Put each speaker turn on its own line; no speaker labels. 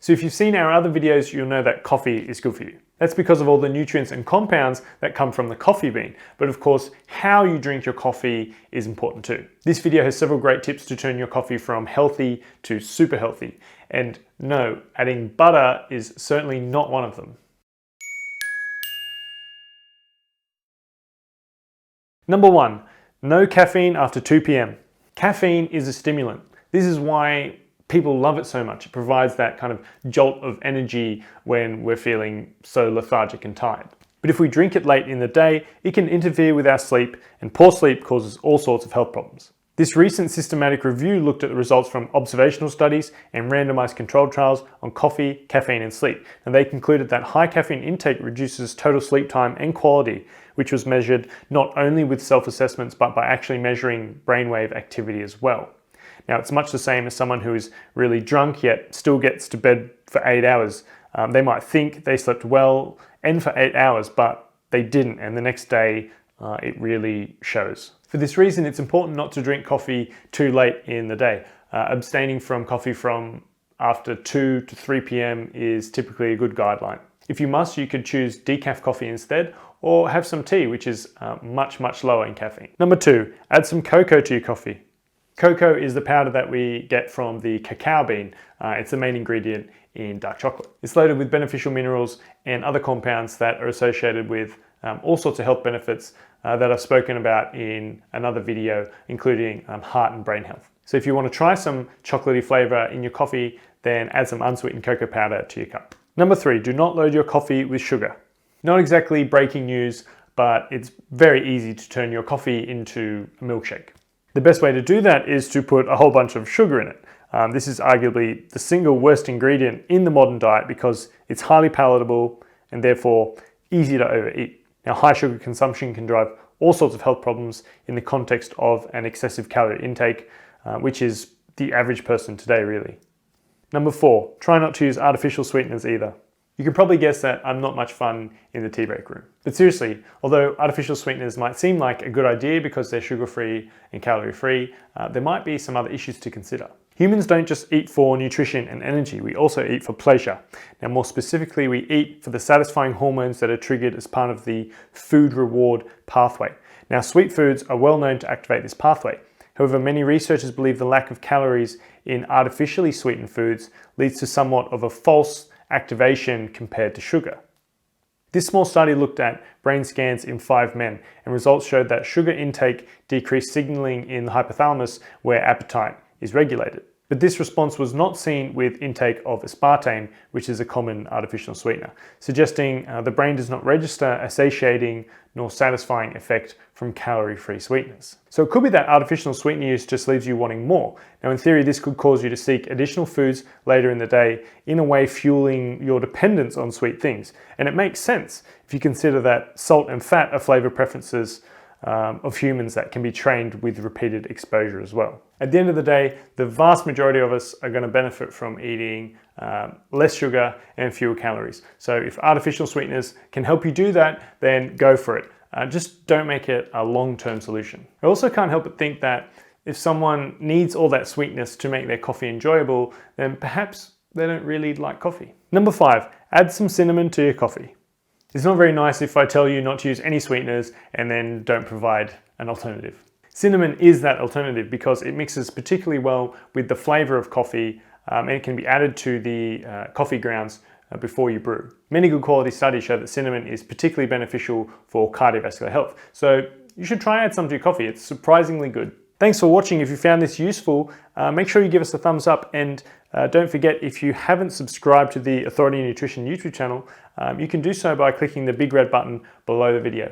So if you've seen our other videos, you'll know that coffee is good for you. That's because of all the nutrients and compounds that come from the coffee bean. But of course, how you drink your coffee is important too. This video has several great tips to turn your coffee from healthy to super healthy. And no, adding butter is certainly not one of them. Number 1, no caffeine after 2 p.m. Caffeine is a stimulant. This is why people love it so much. It provides that kind of jolt of energy when we're feeling so lethargic and tired. But if we drink it late in the day, it can interfere with our sleep, and poor sleep causes all sorts of health problems. This recent systematic review looked at the results from observational studies and randomized controlled trials on coffee, caffeine, and sleep. And they concluded that high caffeine intake reduces total sleep time and quality, which was measured not only with self-assessments, but by actually measuring brainwave activity as well. Now, it's much the same as someone who is really drunk yet still gets to bed for 8 hours. They might think they slept well and for 8 hours, but they didn't, and the next day it really shows. For this reason, it's important not to drink coffee too late in the day. Abstaining from coffee from after 2 to 3 p.m. is typically a good guideline. If you must, you could choose decaf coffee instead, or have some tea, which is much lower in caffeine. Number 2, add some cocoa to your coffee. Cocoa is the powder that we get from the cacao bean. It's the main ingredient in dark chocolate. It's loaded with beneficial minerals and other compounds that are associated with all sorts of health benefits that I've spoken about in another video, including heart and brain health. So if you want to try some chocolatey flavor in your coffee, then add some unsweetened cocoa powder to your cup. Number 3, do not load your coffee with sugar. Not exactly breaking news, but it's very easy to turn your coffee into a milkshake. The best way to do that is to put a whole bunch of sugar in it. This is arguably the single worst ingredient in the modern diet because it's highly palatable and therefore easy to overeat. Now, high sugar consumption can drive all sorts of health problems in the context of an excessive calorie intake, which is the average person today, really. Number 4, try not to use artificial sweeteners either. You can probably guess that I'm not much fun in the tea break room. But seriously, although artificial sweeteners might seem like a good idea because they're sugar-free and calorie-free, there might be some other issues to consider. Humans don't just eat for nutrition and energy, we also eat for pleasure. Now, more specifically, we eat for the satisfying hormones that are triggered as part of the food reward pathway. Now, sweet foods are well known to activate this pathway. However, many researchers believe the lack of calories in artificially sweetened foods leads to somewhat of a false activation compared to sugar. This small study looked at brain scans in 5 men, and results showed that sugar intake decreased signaling in the hypothalamus where appetite is regulated. But this response was not seen with intake of aspartame, which is a common artificial sweetener, suggesting the brain does not register a satiating nor satisfying effect from calorie-free sweeteners. So it could be that artificial sweetener use just leaves you wanting more. Now, in theory, this could cause you to seek additional foods later in the day, in a way fueling your dependence on sweet things. And it makes sense if you consider that salt and fat are flavor preferences of humans that can be trained with repeated exposure as well. At the end of the day, the vast majority of us are going to benefit from eating less sugar and fewer calories. So if artificial sweeteners can help you do that, then go for it. Just don't make it a long-term solution. I also can't help but think that if someone needs all that sweetness to make their coffee enjoyable, then perhaps they don't really like coffee. Number 5, add some cinnamon to your coffee. It's not very nice if I tell you not to use any sweeteners and then don't provide an alternative. Cinnamon is that alternative because it mixes particularly well with the flavor of coffee and it can be added to the coffee grounds before you brew. Many good quality studies show that cinnamon is particularly beneficial for cardiovascular health. So you should try add some to your coffee. It's surprisingly good. Thanks for watching. If you found this useful, make sure you give us a thumbs up, and don't forget, if you haven't subscribed to the Authority Nutrition YouTube channel, you can do so by clicking the big red button below the video.